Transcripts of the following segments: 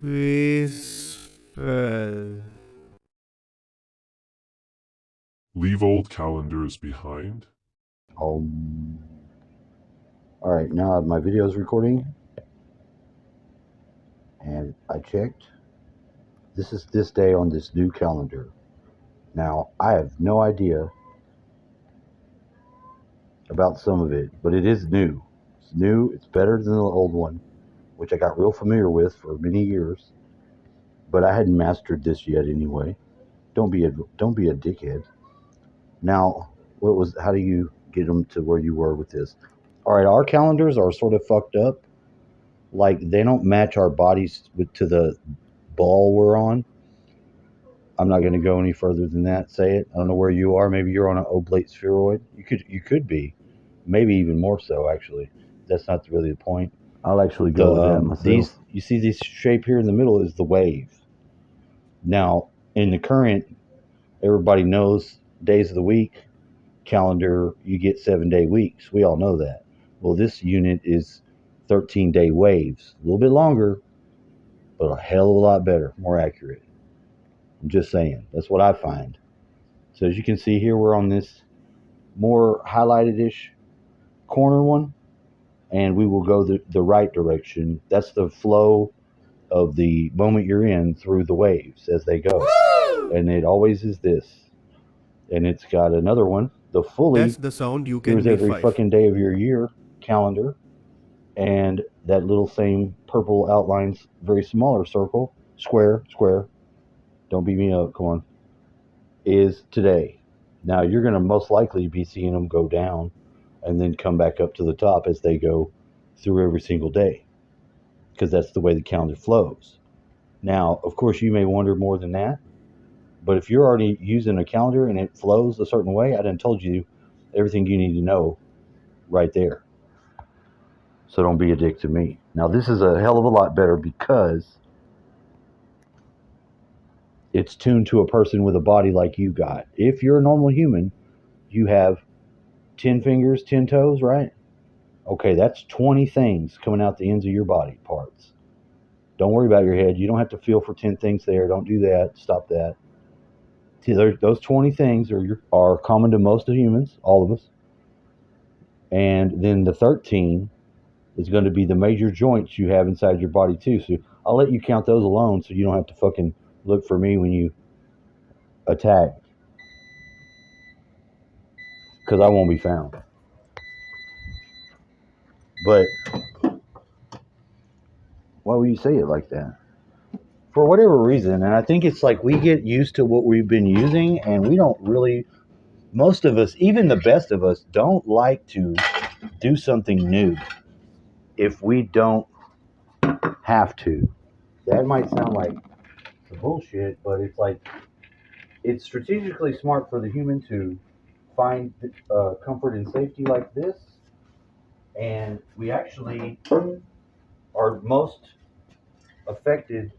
Peaceful. Leave old calendars behind? All right, now my video is recording, and I checked. This is this day on this new calendar. Now, I have no idea about some of it, but it is new. It's new, it's better than the old one, which I got real familiar with for many years, but I hadn't mastered this yet anyway. Don't be a dickhead. Now, how do you get them to where you were with this? All right, our calendars are sort of fucked up. Like they don't match our bodies to the ball we're on. I'm not going to go any further than that. Say it. I don't know where you are. Maybe you're on an oblate spheroid. You could be, maybe even more so. Actually, that's not really the point. I'll actually go with that myself. These you see this shape here in the middle is the wave. Now in the current, everybody knows days of the week calendar. You get 7-day weeks. We all know that. Well, this unit is 13-day waves. A little bit longer, but a hell of a lot better, more accurate. I'm just saying. That's what I find. So as you can see here, we're on this more highlighted-ish corner one, and we will go the right direction. That's the flow of the moment you're in through the waves as they go. Woo! And it always is this. And it's got another one, the fully, That's the sound you can here's be every five. fucking day of your year calendar. And that little same purple outlines, very smaller circle, square, don't beat me up, come on, is today. Now you're going to most likely be seeing them go down and then come back up to the top as they go through every single day, because that's the way the calendar flows. Now, of course, you may wonder more than that, but if you're already using a calendar and it flows a certain way, I done told you everything you need to know right there. So don't be a dick to me. Now, this is a hell of a lot better because it's tuned to a person with a body like you got. If you're a normal human, you have 10 fingers, 10 toes, right? Okay, that's 20 things coming out the ends of your body parts. Don't worry about your head. You don't have to feel for 10 things there. Don't do that. Stop that. See, those 20 things are common to most of humans, all of us. And then the 13 is going to be the major joints you have inside your body, too. So I'll let you count those alone so you don't have to fucking look for me when you attack, because I won't be found. But why would you say it like that? For whatever reason, and I think it's like we get used to what we've been using, and we don't really, most of us, even the best of us, don't like to do something new if we don't have to. That might sound like some bullshit, but it's like it's strategically smart for the human to find comfort and safety like this, and we actually are most affected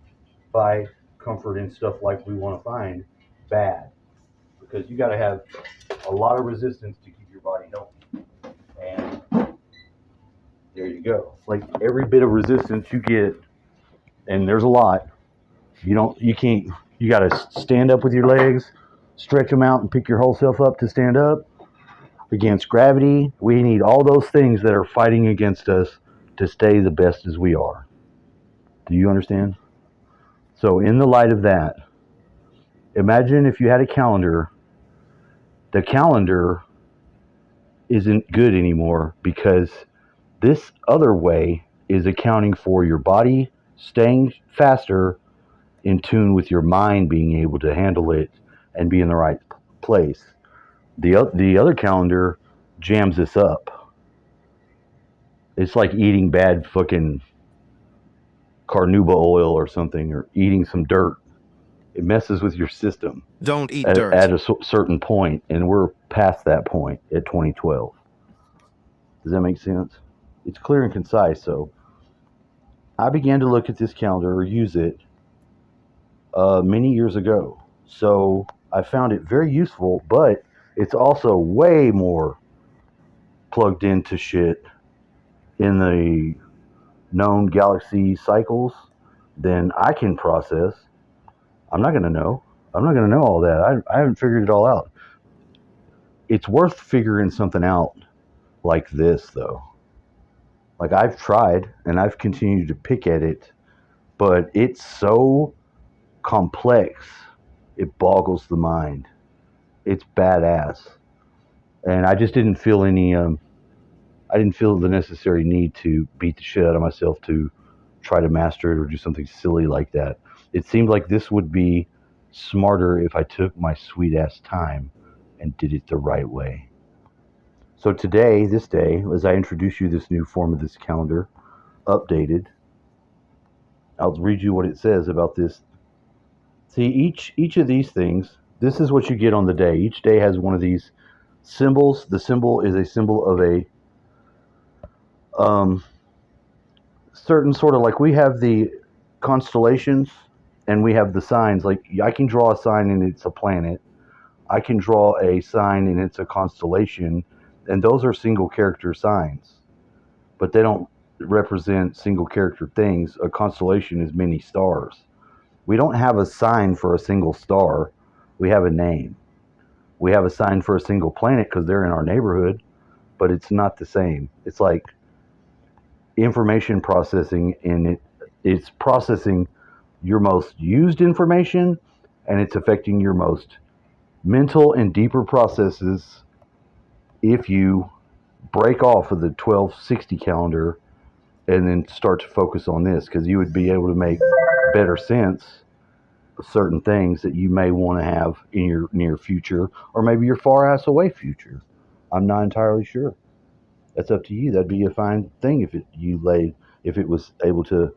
by comfort and stuff like we want to find bad, because you got to have a lot of resistance to keep your body healthy. And there you go. Like every bit of resistance you get, and there's a lot, you got to stand up with your legs, stretch them out, and pick your whole self up to stand up against gravity. We need all those things that are fighting against us to stay the best as we are. Do you understand? So, in the light of that, imagine if you had a calendar. The calendar isn't good anymore because this other way is accounting for your body staying faster in tune with your mind being able to handle it and be in the right place. The other calendar jams this up. It's like eating bad fucking carnauba oil or something, or eating some dirt. It messes with your system Don't eat at dirt. a certain point, and we're past that point at 2012. Does that make sense? It's clear and concise. So I began to look at this calendar or use it many years ago. So I found it very useful, but it's also way more plugged into shit in the known galaxy cycles then I can process. I'm not going to know. I'm not going to know all that. I haven't figured it all out. It's worth figuring something out like this, though. Like, I've tried and I've continued to pick at it, but it's so complex, it boggles the mind. It's badass. And I just didn't feel I didn't feel the necessary need to beat the shit out of myself to try to master it or do something silly like that. It seemed like this would be smarter if I took my sweet ass time and did it the right way. So today, this day, as I introduce you this new form of this calendar, updated, I'll read you what it says about this. See, each of these things, this is what you get on the day. Each day has one of these symbols. The symbol is a symbol of a certain sort of, like, we have the constellations and we have the signs. Like, I can draw a sign and it's a planet. I can draw a sign and it's a constellation, and those are single character signs, but they don't represent single character things. A constellation is many stars. We don't have a sign for a single star. We have a name. We have a sign for a single planet because they're in our neighborhood, but it's not the same. It's like information processing, and it's processing your most used information, and it's affecting your most mental and deeper processes if you break off of the 1260 calendar and then start to focus on this, because you would be able to make better sense of certain things that you may want to have in your near future, or maybe your far ass away future. I'm not entirely sure. That's up to you. That'd be a fine thing if it was able to,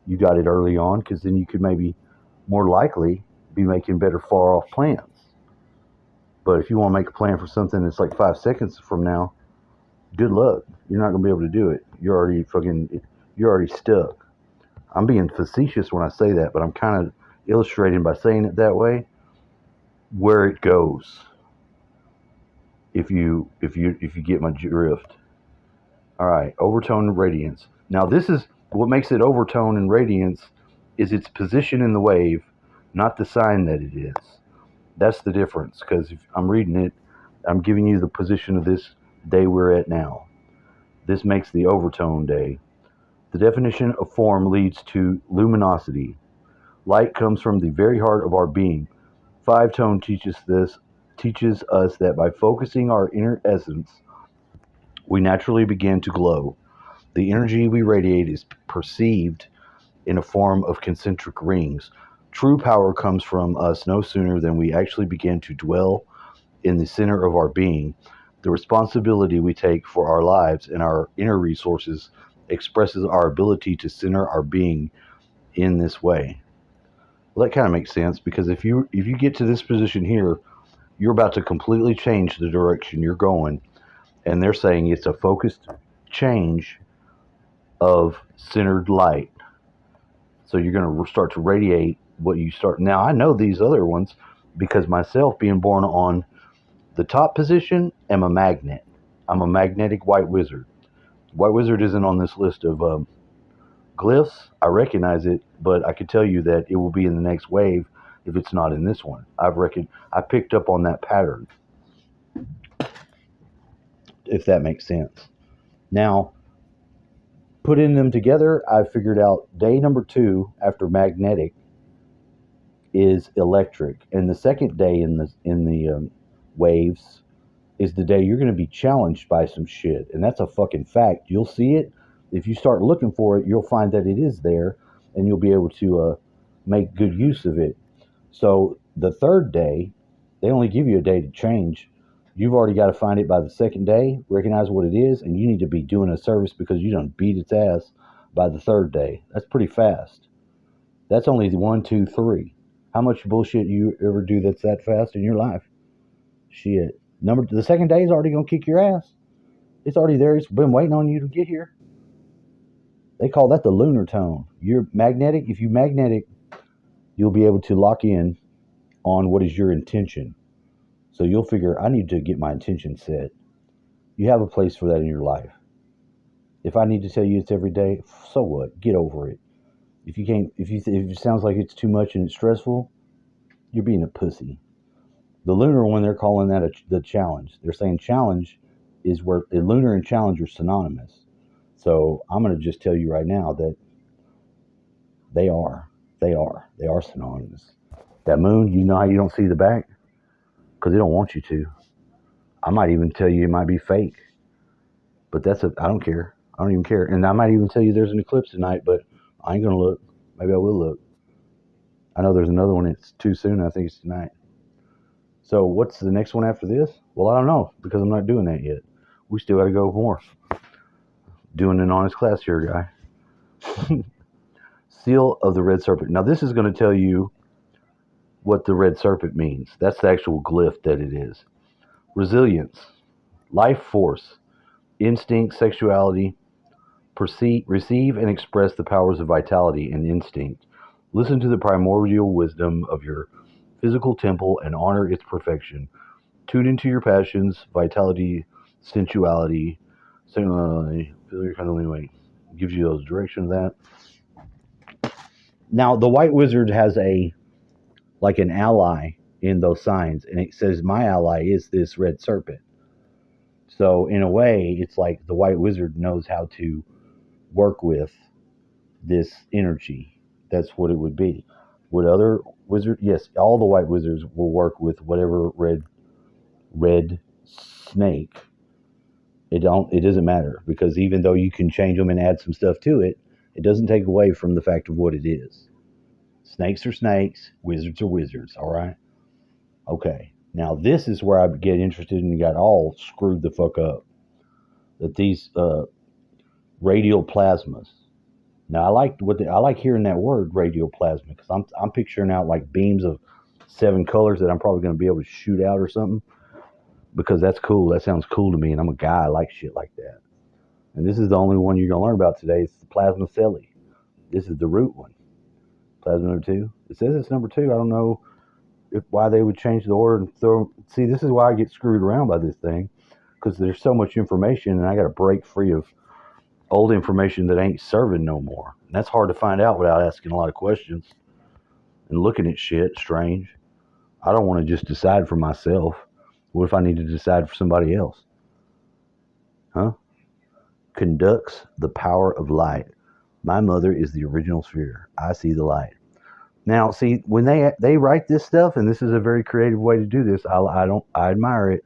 you got it early on, because then you could maybe more likely be making better far off plans. But if you want to make a plan for something that's like 5 seconds from now, good luck. You're not going to be able to do it. You're already stuck. I'm being facetious when I say that, but I'm kind of illustrating by saying it that way where it goes. If you get my drift. All right, overtone and radiance. Now, this is what makes it overtone and radiance, is its position in the wave, not the sign that it is. That's the difference, because if I'm reading it, I'm giving you the position of this day we're at now. This makes the overtone day. The definition of form leads to luminosity. Light comes from the very heart of our being. Five-tone teaches us that by focusing our inner essence, we naturally begin to glow. The energy we radiate is perceived in a form of concentric rings. True power comes from us no sooner than we actually begin to dwell in the center of our being. The responsibility we take for our lives and our inner resources expresses our ability to center our being in this way. Well, that kind of makes sense, because if you get to this position here, you're about to completely change the direction you're going, and they're saying it's a focused change of centered light. So you're going to start to radiate what you start. Now, I know these other ones because myself, being born on the top position, am a magnet. I'm a magnetic white wizard. White wizard isn't on this list of glyphs. I recognize it, but I could tell you that it will be in the next wave if it's not in this one. I picked up on that pattern, if that makes sense. Now, putting them together, I figured out day number 2 after magnetic is electric, and the second day in the waves is the day you're going to be challenged by some shit, and that's a fucking fact. You'll see it. If you start looking for it, you'll find that it is there, and you'll be able to make good use of it. So the third day, they only give you a day to change. You've already got to find it by the second day, recognize what it is, and you need to be doing a service because you done beat its ass by the third day. That's pretty fast. That's only 1, 2, 3. How much bullshit you ever do that's that fast in your life? Shit. The second day is already going to kick your ass. It's already there. It's been waiting on you to get here. They call that the lunar tone. You're magnetic. If you magnetic, you'll be able to lock in on what is your intention. So you'll figure, I need to get my intention set. You have a place for that in your life. If I need to tell you it's every day, so what? Get over it. If you can't, if it sounds like it's too much and it's stressful, you're being a pussy. The lunar one, they're calling that the challenge. They're saying challenge is where the lunar and challenge are synonymous. So I'm going to just tell you right now that they are, they are synonymous. That moon, you know how you don't see the back because they don't want you to. I might even tell you it might be fake, but I don't care. I don't even care. And I might even tell you there's an eclipse tonight, but I ain't gonna look. Maybe I will look. I know there's another one. It's too soon. I think it's tonight. So what's the next one after this? Well, I don't know because I'm not doing that yet. We still got to go more. Doing an honest class here, guy. Seal of the red serpent. Now this is going to tell you what the red serpent means. That's the actual glyph that it is. Resilience, life force, instinct, sexuality, receive and express the powers of vitality and instinct. Listen to the primordial wisdom of your physical temple and honor its perfection. Tune into your passions, vitality, sensuality, feel your cuddling weight. Gives you those directions of that. Now the white wizard has an ally in those signs, and it says my ally is this red serpent. So in a way, it's like the white wizard knows how to work with this energy. That's what it would be. Would other wizards? Yes, all the white wizards will work with whatever red snake. It doesn't matter because even though you can change them and add some stuff to it, it doesn't take away from the fact of what it is. Snakes are snakes, wizards are wizards, all right? Okay. Now this is where I get interested and got all screwed the fuck up. That these radial plasmas. Now I like hearing that word radial plasma because I'm picturing out like beams of 7 colors that I'm probably going to be able to shoot out or something because that's cool. That sounds cool to me, and I'm a guy. I like shit like that. And this is the only one you're going to learn about today. It's the plasma celi. This is the root one. Plasma number 2. It says it's number 2. I don't know why they would change the order and throw. See, this is why I get screwed around by this thing because there's so much information, and I got to break free of old information that ain't serving no more. And that's hard to find out without asking a lot of questions and looking at shit strange. I don't want to just decide for myself. What if I need to decide for somebody else? Huh? Conducts the power of light. My mother is the original sphere. I see the light. Now, see, when they write this stuff, and this is a very creative way to do this, I admire it.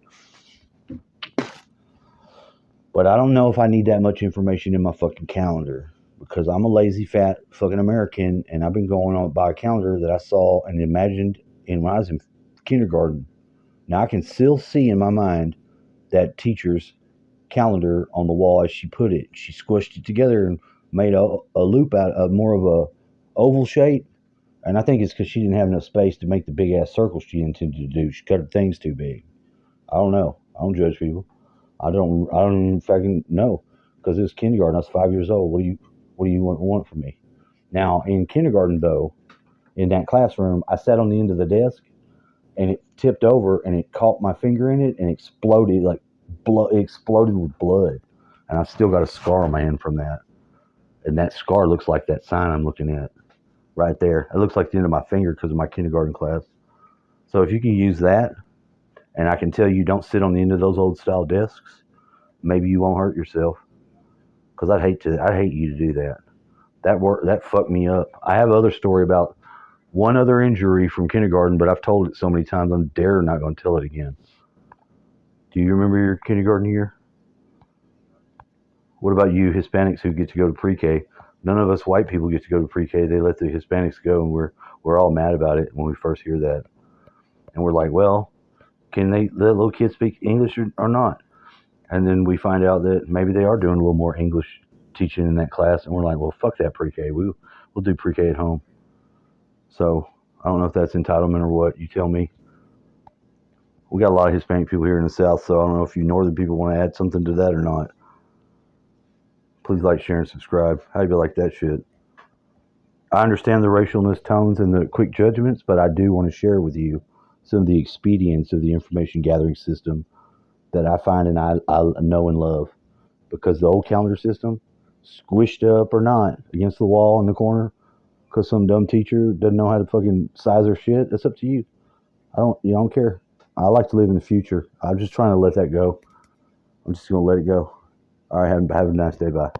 But I don't know if I need that much information in my fucking calendar because I'm a lazy, fat fucking American, and I've been going on by a calendar that I saw and imagined when I was in kindergarten. Now I can still see in my mind that teacher's calendar on the wall as she put it. She squished it together and made a loop out of more of a oval shape. And I think it's because she didn't have enough space to make the big ass circle she intended to do. She cut things too big. I don't know. I don't judge people. I don't even fucking know because it was kindergarten. I was 5 years old. What do you want from me? Now in kindergarten though, in that classroom, I sat on the end of the desk and it tipped over and it caught my finger in it and exploded it exploded with blood, and I've still got a scar on my hand from that. And that scar looks like that sign I'm looking at right there. It looks like the end of my finger because of my kindergarten class. So if you can use that, and I can tell you don't sit on the end of those old style desks, maybe you won't hurt yourself. Because I'd hate you to do that. That fucked me up. I have other story about one other injury from kindergarten, but I've told it so many times I'm dare not going to tell it again. Do you remember your kindergarten year? What about you Hispanics who get to go to pre-K? None of us white people get to go to pre-K. They let the Hispanics go, and we're all mad about it when we first hear that. And we're like, well, can they let little kids speak English or not? And then we find out that maybe they are doing a little more English teaching in that class, and we're like, well, fuck that pre-K. We'll do pre-K at home. So I don't know if that's entitlement or what. You tell me. We got a lot of Hispanic people here in the South, so I don't know if you Northern people want to add something to that or not. Please like, share, and subscribe. How do you like that shit? I understand the racialness tones and the quick judgments, but I do want to share with you some of the expedients of the information gathering system that I find and I know and love. Because the old calendar system, squished up or not, against the wall in the corner, because some dumb teacher doesn't know how to fucking size her shit. That's up to you. I don't care. I like to live in the future. I'm just trying to let that go. I'm just gonna let it go. All right, have a nice day. Bye.